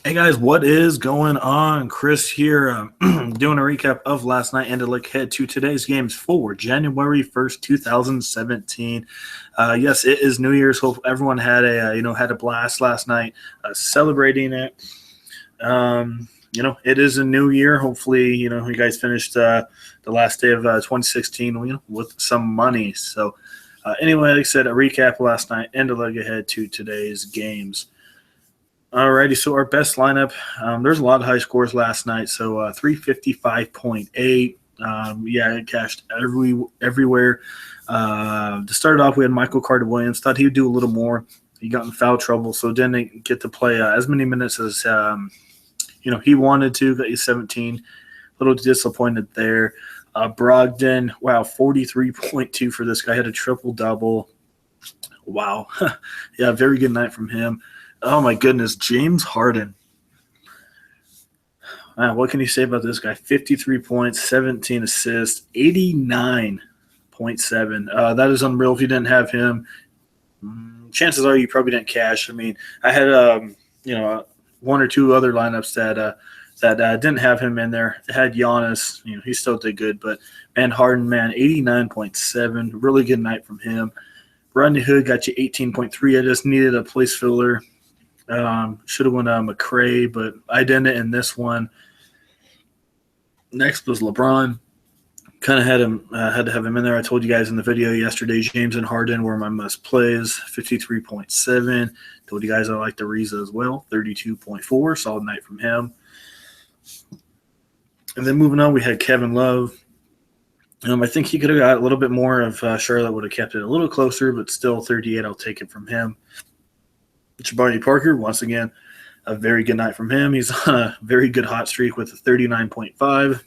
Hey guys, what is going on? Chris here, doing a recap of last night and to look ahead to today's games for January 1st, 2017. Yes, it is New Year's. Hope everyone had a blast last night, celebrating it. It is a new year. Hopefully, you guys finished the last day of 2016, with some money. So, anyway, like I said, a recap last night and to look ahead to today's games. Alrighty, so our best lineup. There's a lot of high scores last night. So 355.8. Yeah, it cashed everywhere. To start off, we had Michael Carter Williams. Thought he would do a little more. He got in foul trouble, so didn't get to play as many minutes as he wanted to. Got you 17. A little disappointed there. Brogdon, wow, 43.2 for this guy. Had a triple double. Wow, yeah, very good night from him. Oh my goodness, James Harden. What can you say about this guy? 53 points, 17 assists, 89.7. That is unreal. If you didn't have him, chances are you probably didn't cash. I mean, I had one or two other lineups that didn't have him in there. It had Giannis. He still did good, but man, Harden, man, 89.7. Really good night from him. Rodney Hood got you 18.3. I just needed a place filler. Should have went McRae, but I didn't in this one. Next was LeBron. Kind of had to have him in there. I told you guys in the video yesterday, James and Harden were my must plays. 53.7. Told you guys I like the Reza as well. 32.4. Solid night from him. And then moving on, we had Kevin Love. I think he could have got a little bit more if Charlotte would have kept it a little closer, but still 38. I'll take it from him. Jabari Parker, once again, a very good night from him. He's on a very good hot streak with a 39.5.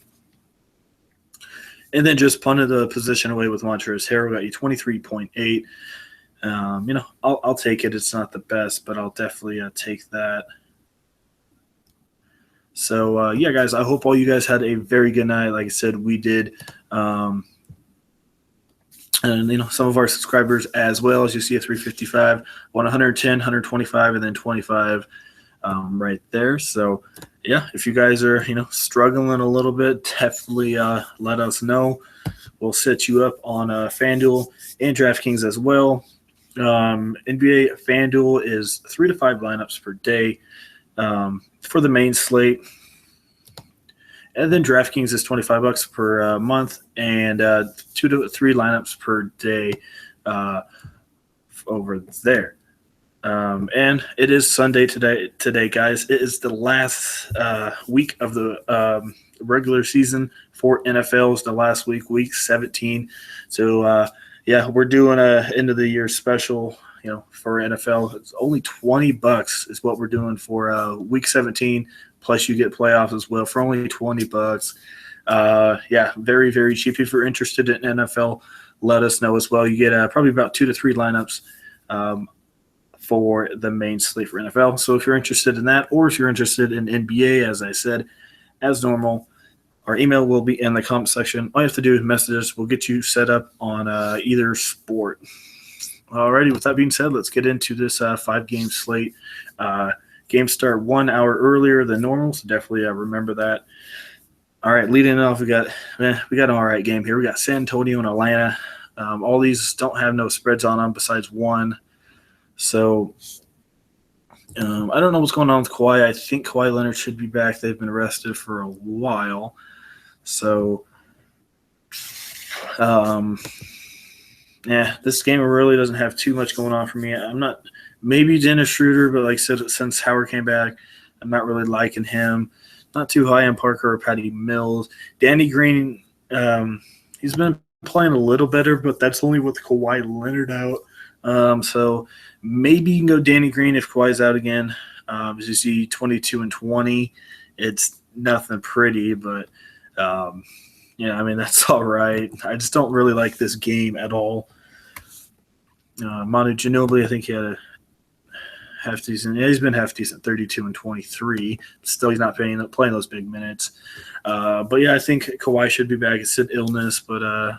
And then just punted the position away with Montrezl Harrell. Got you 23.8. I'll take it. It's not the best, but I'll definitely take that. So, yeah, guys, I hope all you guys had a very good night. Like I said, we did. And some of our subscribers as well, as you see, a 355, 110, 125, and then 25 right there. So yeah, if you guys are struggling a little bit, definitely let us know. We'll set you up on Fanduel and DraftKings as well. NBA Fanduel is 3 to 5 lineups per day for the main slate. And then DraftKings is $25 per month and 2 to 3 lineups per day over there. And it is Sunday today, guys. It is the last week of the regular season for NFL. It's the last week 17. So, yeah, we're doing a end of the year special. For NFL, it's only $20 is what we're doing for week 17. Plus, you get playoffs as well for only $20. Yeah, very, very cheap. If you're interested in NFL, let us know as well. You get probably about 2 to 3 lineups for the main slate for NFL. So if you're interested in that, or if you're interested in NBA, as I said, as normal, our email will be in the comment section. All you have to do is message us. We'll get you set up on either sport. Alrighty, with that being said, let's get into this 5-game slate. Games start 1 hour earlier than normal, so definitely remember that. All right, leading off, we got an all right game here. We got San Antonio and Atlanta. All these don't have no spreads on them besides one. So I don't know what's going on with Kawhi. I think Kawhi Leonard should be back. They've been arrested for a while. So, yeah, this game really doesn't have too much going on for me. I'm not – maybe Dennis Schroeder, but like I said, since Howard came back, I'm not really liking him. Not too high on Parker or Patty Mills. Danny Green, he's been playing a little better, but that's only with Kawhi Leonard out. So maybe you can go Danny Green if Kawhi's out again. As you see, 22 and 20. It's nothing pretty, but that's all right. I just don't really like this game at all. Manu Ginobili, I think he had a half decent. Yeah, he's been half decent, 32 and 23. Still, he's not playing those big minutes. But yeah, I think Kawhi should be back. It's an illness, but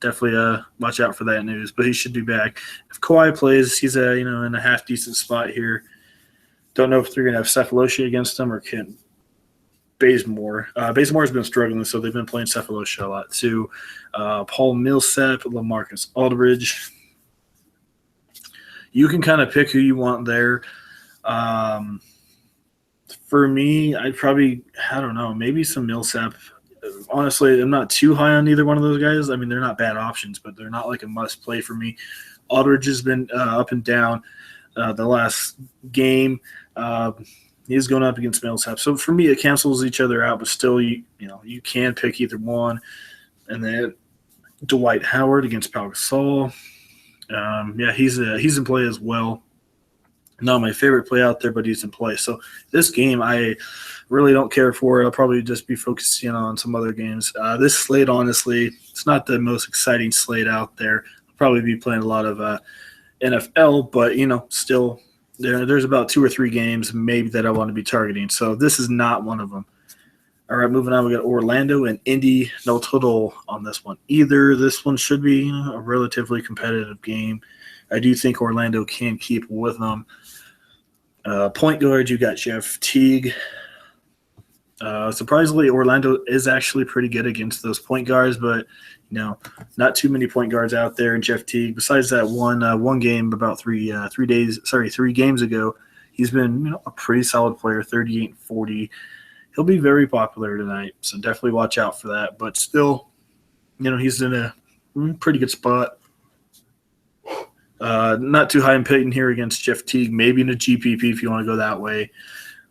definitely watch out for that news. But he should be back. If Kawhi plays, he's in a half decent spot here. Don't know if they're going to have Cephalosha against them or can Bazemore. Bazemore's been struggling, so they've been playing Cephalosha a lot too. Paul Millsap, LaMarcus Aldridge. You can kind of pick who you want there. For me, I don't know, maybe some Millsap. Honestly, I'm not too high on either one of those guys. I mean, they're not bad options, but they're not like a must play for me. Aldridge has been up and down the last game. He's going up against Millsap. So for me, it cancels each other out, but still, you can pick either one. And then Dwight Howard against Pau Gasol. He's in play as well. Not my favorite play out there, but he's in play. So this game, I really don't care for it. I'll probably just be focusing on some other games. This slate, honestly, it's not the most exciting slate out there. I'll probably be playing a lot of NFL, but, still there's about 2 or 3 games maybe that I want to be targeting. So this is not one of them. All right, moving on, we got Orlando and Indy. No total on this one either. This one should be a relatively competitive game. I do think Orlando can keep with them. Point guard, you got Jeff Teague. Surprisingly, Orlando is actually pretty good against those point guards, but not too many point guards out there. And Jeff Teague, besides that one game about 3 games ago, he's been a pretty solid player, 38 and 40. He'll be very popular tonight, so definitely watch out for that. But still, he's in a pretty good spot. Not too high in Peyton here against Jeff Teague, maybe in a GPP if you want to go that way.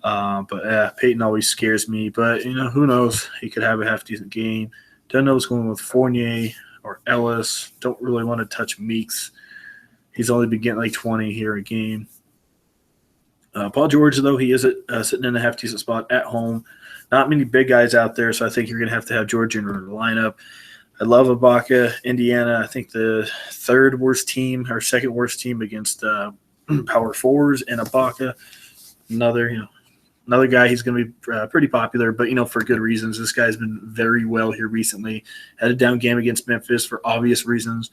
But Peyton always scares me. But, who knows? He could have a half-decent game. Don't know what's going on with Fournier or Ellis. Don't really want to touch Meeks. He's only been getting like 20 here a game. Paul George, though, he is sitting in a half-decent spot at home. Not many big guys out there, so I think you're going to have George in the lineup. I love Ibaka. Indiana, I think the third worst team or second worst team against power forwards, and Ibaka, another guy. He's going to be pretty popular, but for good reasons. This guy's been very well here recently. Had a down game against Memphis for obvious reasons.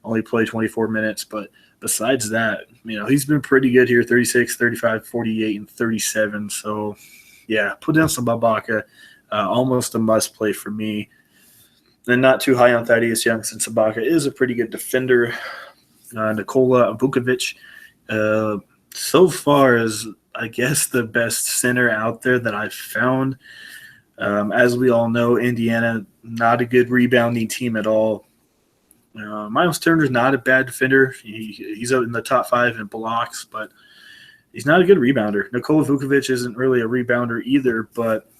Only played 24 minutes, but besides that, he's been pretty good here, 36, 35, 48, and 37. So, yeah, put down some Ibaka. Almost a must-play for me. And not too high on Thaddeus Young since Ibaka is a pretty good defender. Nikola Vukovic, so far is, I guess, the best center out there that I've found. As we all know, Indiana, not a good rebounding team at all. Miles Turner's not a bad defender. He's out in the top 5 in blocks, but he's not a good rebounder. Nikola Vukovic isn't really a rebounder either, but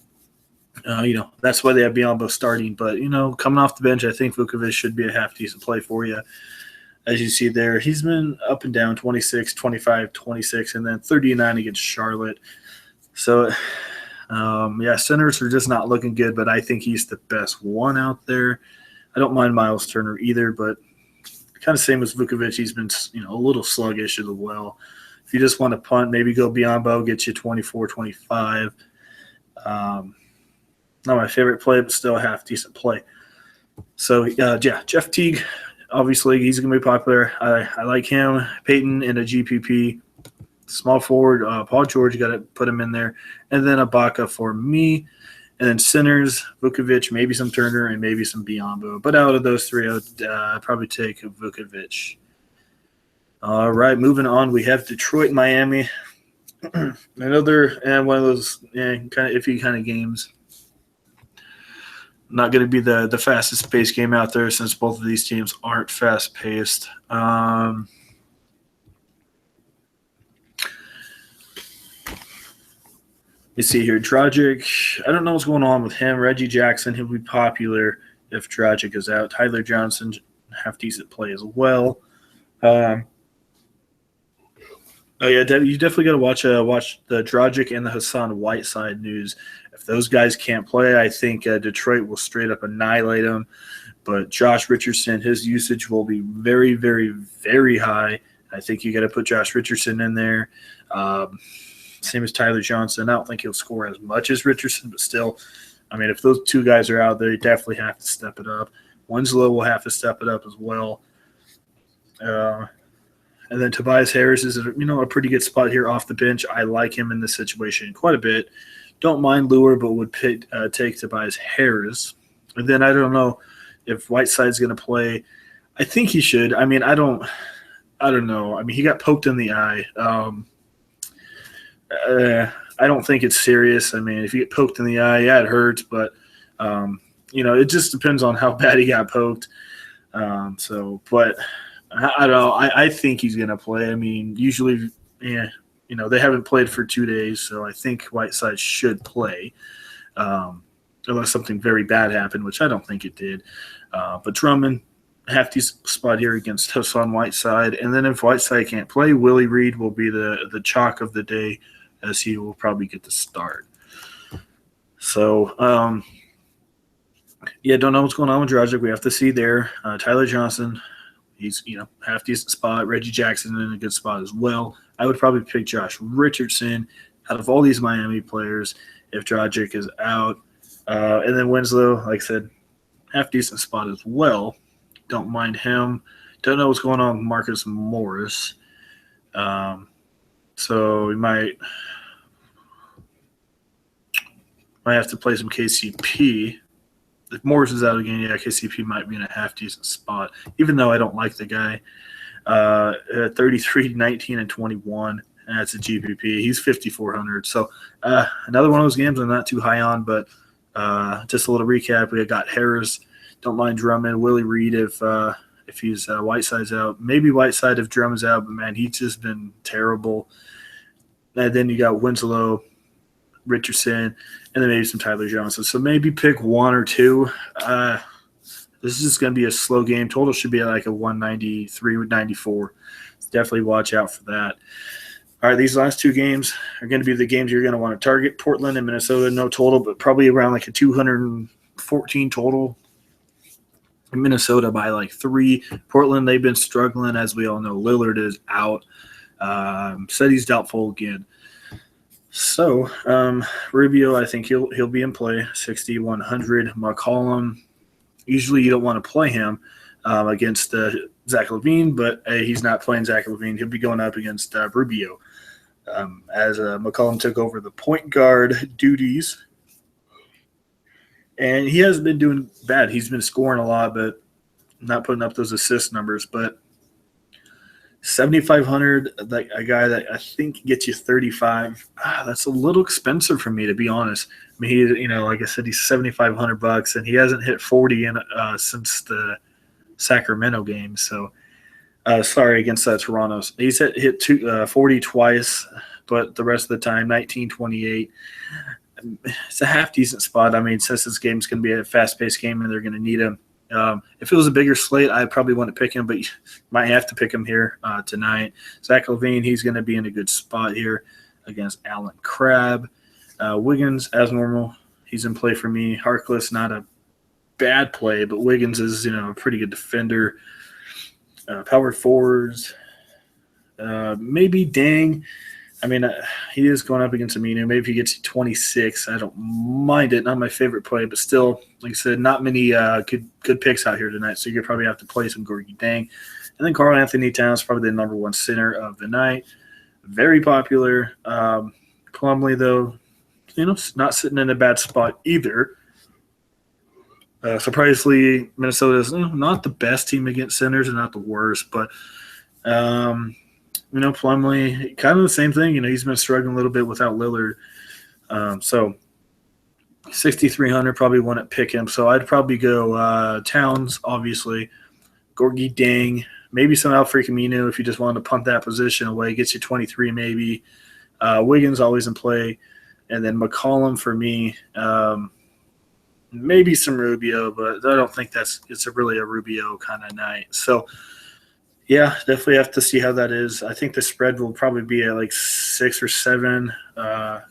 that's why they have Biombo starting. But, coming off the bench, I think Vukovic should be a half-decent play for you. As you see there, he's been up and down, 26, 25, 26, and then 39 against Charlotte. So, centers are just not looking good, but I think he's the best one out there. I don't mind Miles Turner either, but kind of same as Vukovic. He's been, a little sluggish as well. If you just want to punt, maybe go Biombo, get you 24, 25. Not my favorite play, but still a half-decent play. So, Jeff Teague, obviously, he's going to be popular. I like him. Peyton in a GPP. Small forward, Paul George, you got to put him in there. And then Ibaka for me. And then centers, Vukovic, maybe some Turner, and maybe some Biombo. But out of those three, I would probably take Vukovic. All right, moving on, we have Detroit, Miami. Another one of those kind of iffy kind of games. Not going to be the fastest paced game out there since both of these teams aren't fast paced. You see here, Dragic. I don't know what's going on with him. Reggie Jackson, he'll be popular if Dragic is out. Tyler Johnson, half-decent play as well. You definitely got to watch the Dragic and the Hassan Whiteside news. If those guys can't play, I think Detroit will straight up annihilate them. But Josh Richardson, his usage will be very, very, very high. I think you got to put Josh Richardson in there. Same as Tyler Johnson. I don't think he'll score as much as Richardson, but still, I mean, if those two guys are out there, you definitely have to step it up. Winslow will have to step it up as well. And then Tobias Harris is a pretty good spot here off the bench. I like him in this situation quite a bit. Don't mind Lure, but would take Tobias Harris. And then I don't know if Whiteside's going to play. I think he should. I mean, I don't know. I mean, he got poked in the eye. I don't think it's serious. I mean, if you get poked in the eye, yeah, it hurts, but it just depends on how bad he got poked. But I don't know. I think he's going to play. I mean, usually, they haven't played for 2 days, so I think Whiteside should play, unless something very bad happened, which I don't think it did. But Drummond, hefty spot here against Hassan Whiteside. And then if Whiteside can't play, Willie Reed will be the chalk of the day, as he will probably get the start. So, don't know what's going on with Dragic. We have to see there. Tyler Johnson, he's, half decent spot. Reggie Jackson in a good spot as well. I would probably pick Josh Richardson out of all these Miami players if Dragic is out. And then Winslow, like I said, half decent spot as well. Don't mind him. Don't know what's going on with Marcus Morris. So we might have to play some KCP. If Morris is out again, KCP might be in a half-decent spot, even though I don't like the guy. 33, 19, and 21. That's a GPP. He's 5,400. So another one of those games I'm not too high on, but just a little recap. We got Harris. Don't mind Drummond. Willie Reed if he's Whiteside's out. Maybe Whiteside if Drummond's out, but, man, he's just been terrible. And then you got Winslow, Richardson, and then maybe some Tyler Johnson. So maybe pick one or two. This is just going to be a slow game. Total should be like a 193 with 94. Definitely watch out for that. All right, these last two games are going to be the games you're going to want to target. Portland and Minnesota, no total, but probably around like a 214 total. Minnesota by like 3. Portland, they've been struggling, as we all know. Lillard is out. Said he's doubtful again. So Rubio, I think he'll be in play. 6,100. McCollum, usually you don't want to play him against Zach LaVine, but he's not playing Zach LaVine. He'll be going up against Rubio as McCollum took over the point guard duties. And he hasn't been doing bad. He's been scoring a lot, but not putting up those assist numbers. But 7,500, like a guy that I think gets you 35. That's a little expensive for me, to be honest. I mean, he, like I said, he's $7,500, and he hasn't hit 40 since the Sacramento game. So, sorry, against Toronto. He's hit 40 twice, but the rest of the time, 19, 28. It's a half-decent spot. I mean, since this game's going to be a fast-paced game and they're going to need him. If it was a bigger slate, I probably wouldn't pick him, but you might have to pick him here tonight. Zach LaVine, he's going to be in a good spot here against Alan Crabb. Wiggins, as normal, he's in play for me. Harkless, not a bad play, but Wiggins is, a pretty good defender. Power forwards, maybe Dang. I mean, he is going up against Aminu. Maybe if he gets 26, I don't mind it. Not my favorite play, but still, like I said, not many good picks out here tonight, so you could probably have to play some Gorgie Dang. And then Karl Anthony Towns, probably the number one center of the night. Very popular. Plumlee, though, not sitting in a bad spot either. Surprisingly, Minnesota is not the best team against centers and not the worst, but Plumlee, kind of the same thing. He's been struggling a little bit without Lillard. So 6,300, probably wouldn't pick him. So I'd probably go Towns, obviously, Gorgie Dang, maybe some Al-Farouq Aminu if you just wanted to punt that position away. Gets you 23 maybe. Wiggins always in play. And then McCollum for me. Maybe some Rubio, but I don't think it's really a Rubio kind of night. So, yeah, definitely have to see how that is. I think the spread will probably be at like 6 or 7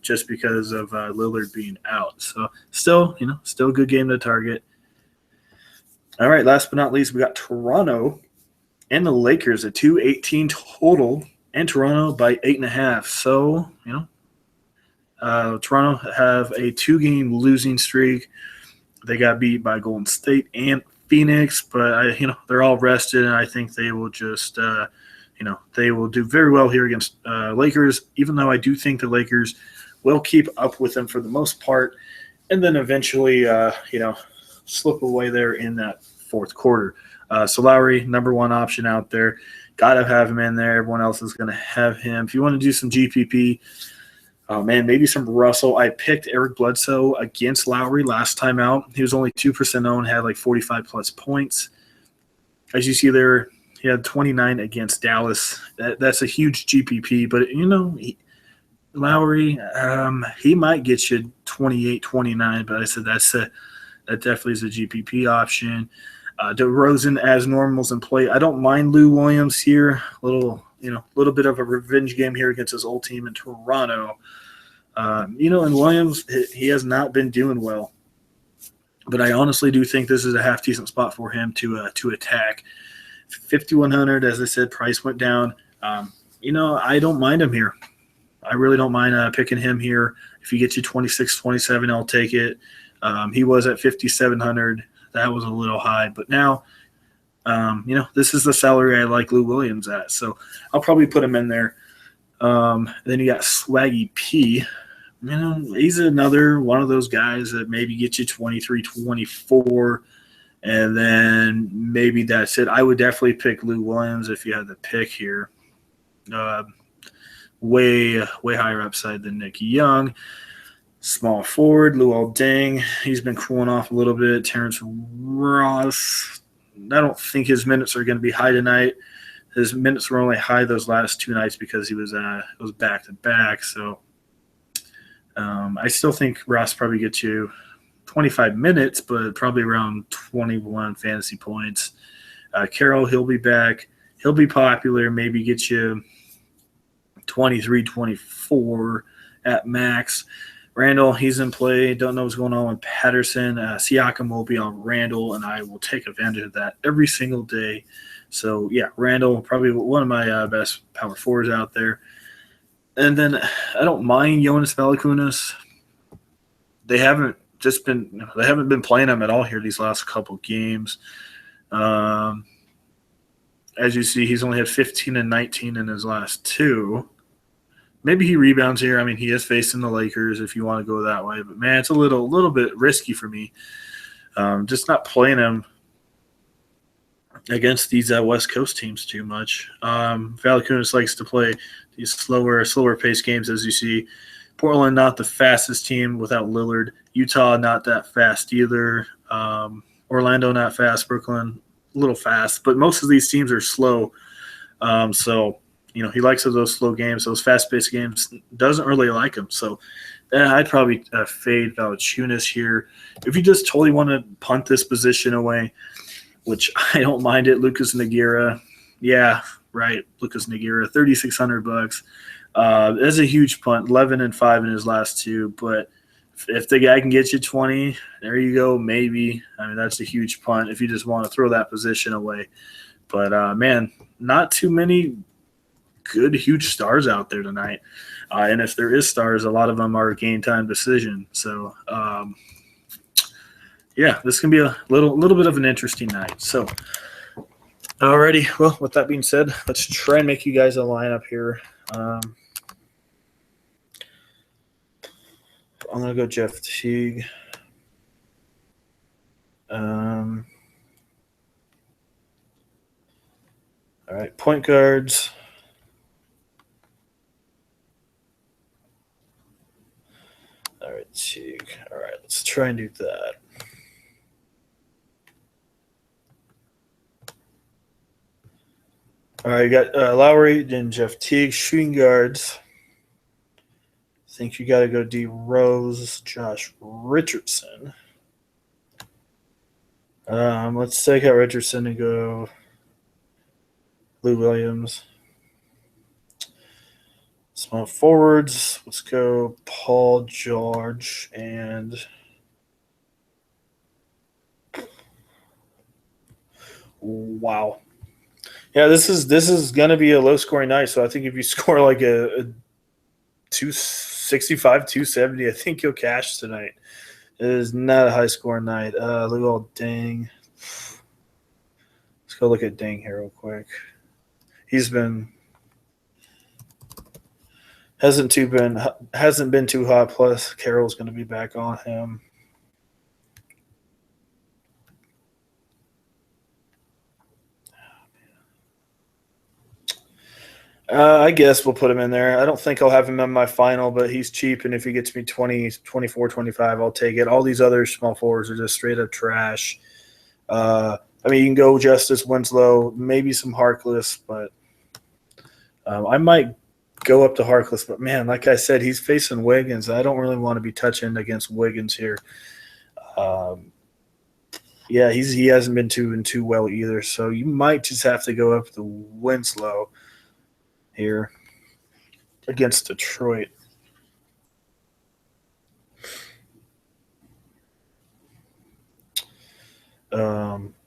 just because of Lillard being out. So, still a good game to target. All right, last but not least, we got Toronto and the Lakers at 218 total and Toronto by 8.5. So, Toronto have a 2-game losing streak. They got beat by Golden State and Phoenix, but they're all rested, and I think they will just they will do very well here against Lakers, even though I do think the Lakers will keep up with them for the most part, and then eventually, slip away there in that fourth quarter. So Lowry, number one option out there. Got to have him in there. Everyone else is going to have him. If you want to do some GPP, oh, man, maybe some Russell. I picked Eric Bledsoe against Lowry last time out. He was only 2% owned, had like 45-plus points. As you see there, he had 29 against Dallas. That's a huge GPP, but, Lowry, he might get you 28, 29, but I said that definitely is a GPP option. DeRozan as normals in play. I don't mind Lou Williams here. Little bit of a revenge game here against his old team in Toronto. And Williams, he has not been doing well. But I honestly do think this is a half decent spot for him to attack. 5,100, as I said, price went down. I don't mind him here. I really don't mind picking him here. If he gets you 26, 27, I'll take it. He was at 5,700. That was a little high, but now, this is the salary I like Lou Williams at, so I'll probably put him in there. Then you got Swaggy P. He's another one of those guys that maybe get you 23, 24, and then maybe that's it. I would definitely pick Lou Williams if you had the pick here. Way higher upside than Nick Young. Small forward, Luol Deng. He's been cooling off a little bit. Terrence Ross. I don't think his minutes are going to be high tonight. His minutes were only high those last two nights because it was back to back. So I still think Ross probably gets you 25 minutes, but probably around 21 fantasy points. Carroll, he'll be back. He'll be popular. Maybe get you 23, 24 at max. Randall, he's in play. Don't know what's going on with Patterson. Siakam will be on Randall, and I will take advantage of that every single day. So, yeah, Randall, probably one of my best power forwards out there. And then I don't mind Jonas Valanciunas. They haven't been playing him at all here these last couple games. As you see, he's only had 15 and 19 in his last two. Maybe he rebounds here. I mean, he is facing the Lakers if you want to go that way. But, man, it's a little bit risky for me. Just not playing him against these West Coast teams too much. Valanciunas likes to play these slower pace games, as you see. Portland, not the fastest team without Lillard. Utah, not that fast either. Orlando, not fast. Brooklyn, a little fast. But most of these teams are slow. So – he likes those slow games, those fast-paced games. Doesn't really like them. So I'd probably fade Valanciunas here. If you just totally want to punt this position away, which I don't mind it, Lucas Nogueira. Yeah, right, Lucas Nogueira, $3,600. That's a huge punt, 11 and 5 in his last two. But if the guy can get you 20, there you go, maybe. I mean, that's a huge punt if you just want to throw that position away. But, man, not too many good, huge stars out there tonight. And if there is stars, a lot of them are game time decision. So, this can be a little bit of an interesting night. So, alrighty. Well, with that being said, let's try and make you guys a lineup here. I'm going to go Jeff Teague. All right, point guards. All right, Teague. All right, let's try and do that. All right, you got Lowry and Jeff Teague, shooting guards. I think you got to go D. Rose, Josh Richardson. Let's take out Richardson and go Lou Williams. Small forwards, let's go Paul George and wow. Yeah, this is gonna be a low scoring night. So I think if you score like a 265, 270, I think you'll cash tonight. It is not a high scoring night. Look at Deng. Let's go look at Deng here real quick. He's been hasn't been too hot. Plus, Carroll's going to be back on him. I guess we'll put him in there. I don't think I'll have him in my final, but he's cheap, and if he gets me 20, 24, 25, I'll take it. All these other small forwards are just straight up trash. I mean, you can go Justice Winslow, maybe some Harkless, but I might go up to Harkless. But, man, like I said, he's facing Wiggins. I don't really want to be touching against Wiggins here. Yeah, he hasn't been too well either, so you might just have to go up to Winslow here against Detroit.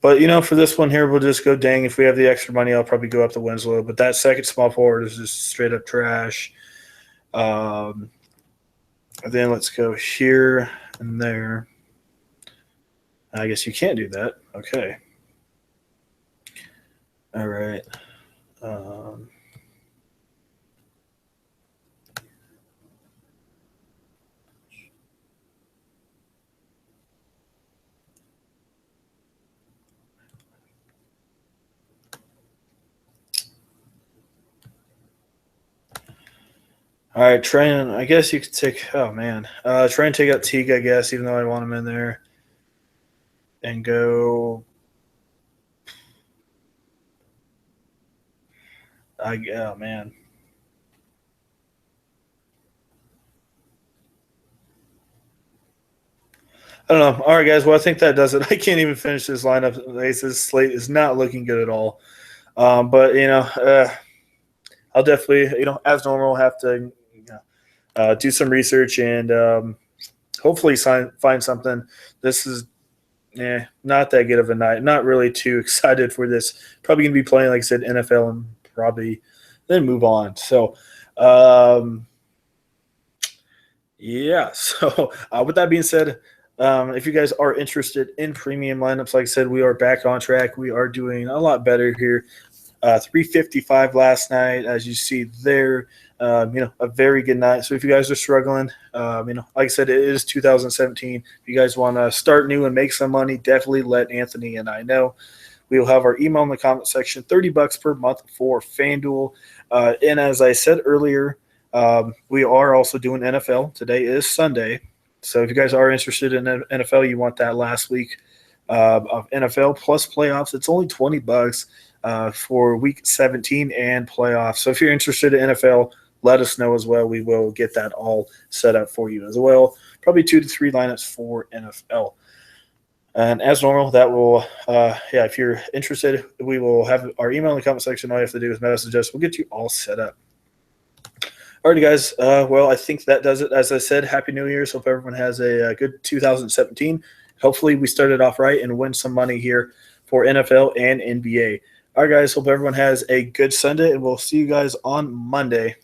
But, for this one here, we'll just go dang. If we have the extra money, I'll probably go up to Winslow. But that second small forward is just straight up trash. And then let's go here and there. I guess you can't do that. Okay. All right. All right, Trent. I guess you could take. Oh man, try and take out Teague. I guess, even though I want him in there, and go. Oh man. I don't know. All right, guys. Well, I think that does it. I can't even finish this lineup. This slate is not looking good at all. But I'll definitely, as normal, have to do some research and hopefully find something. This is not that good of a night. Not really too excited for this. Probably going to be playing, like I said, NFL and probably then move on. So, yeah. So, with that being said, if you guys are interested in premium lineups, like I said, we are back on track. We are doing a lot better here. 355 last night, as you see there. A very good night. So if you guys are struggling, like I said, it is 2017. If you guys want to start new and make some money, definitely let Anthony and I know. We will have our email in the comment section, $30 per month for Fanduel. And as I said earlier, we are also doing NFL. Today is Sunday. So if you guys are interested in NFL, you want that last week of NFL plus playoffs, it's only $20 for week 17 and playoffs. So if you're interested in NFL, let us know as well. We will get that all set up for you as well. Probably 2 to 3 lineups for NFL. And as normal, that will, if you're interested, we will have our email in the comment section. All you have to do is message us. We'll get you all set up. Alrighty, guys. Well, I think that does it. As I said, Happy New Year's. Hope everyone has a good 2017. Hopefully, we started off right and win some money here for NFL and NBA. All right, guys. Hope everyone has a good Sunday, and we'll see you guys on Monday.